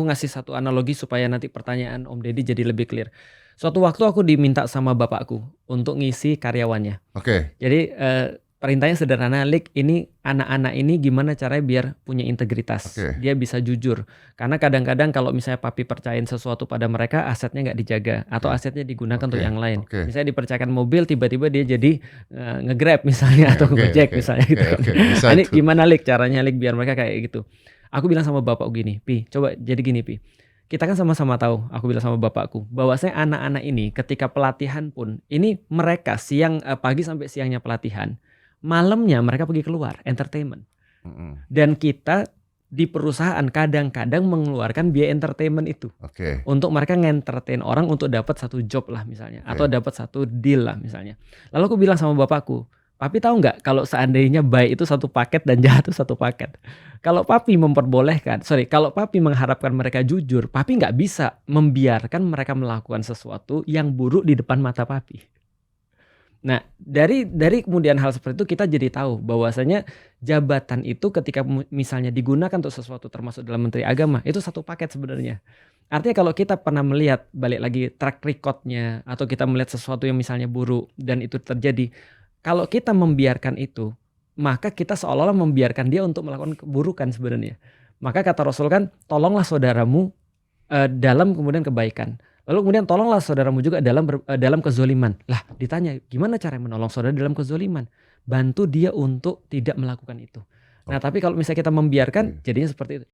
aku ngasih satu analogi supaya nanti pertanyaan Om Deddy jadi lebih clear. Suatu waktu aku diminta sama bapakku untuk ngisi karyawannya. Oke. Jadi perintahnya sederhana, Lik, ini anak-anak ini gimana caranya biar punya integritas, Oke. dia bisa jujur. Karena kadang-kadang kalau misalnya papi percayain sesuatu pada mereka, asetnya nggak dijaga atau Oke. asetnya digunakan Oke. untuk yang lain. Oke. Misalnya dipercayakan mobil, tiba-tiba dia jadi nge-Grab misalnya atau Gojek misalnya gitu. Oke. Bisa Nah, ini tuh. gimana Lik caranya Lik biar mereka kayak gitu. Aku bilang sama bapak gini, Pi, coba jadi gini Pi. Kita kan sama-sama tahu, aku bilang sama bapakku, bahwasanya anak-anak ini ketika pelatihan pun, ini mereka pagi sampai siangnya pelatihan, malamnya mereka pergi keluar, entertainment. Dan kita di perusahaan kadang-kadang mengeluarkan biaya entertainment itu. Oke. Untuk mereka nge-entertain orang untuk dapat satu job lah misalnya. Atau dapat satu deal lah misalnya. Lalu aku bilang sama bapakku, Papi tahu nggak kalau seandainya baik itu satu paket dan jahat itu satu paket. Kalau Papi kalau Papi mengharapkan mereka jujur, Papi nggak bisa membiarkan mereka melakukan sesuatu yang buruk di depan mata Papi. Nah, dari kemudian hal seperti itu kita jadi tahu bahwasanya jabatan itu ketika misalnya digunakan untuk sesuatu termasuk dalam Menteri Agama, itu satu paket sebenarnya. Artinya kalau kita pernah melihat balik lagi track record-nya atau kita melihat sesuatu yang misalnya buruk dan itu terjadi, kalau kita membiarkan itu, maka kita seolah-olah membiarkan dia untuk melakukan keburukan sebenarnya. Maka kata Rasul kan, tolonglah saudaramu dalam kemudian kebaikan. Lalu kemudian tolonglah saudaramu juga dalam kezoliman. Lah ditanya, gimana cara menolong saudara dalam kezoliman? Bantu dia untuk tidak melakukan itu. Nah tapi kalau misalnya kita membiarkan, jadinya seperti itu.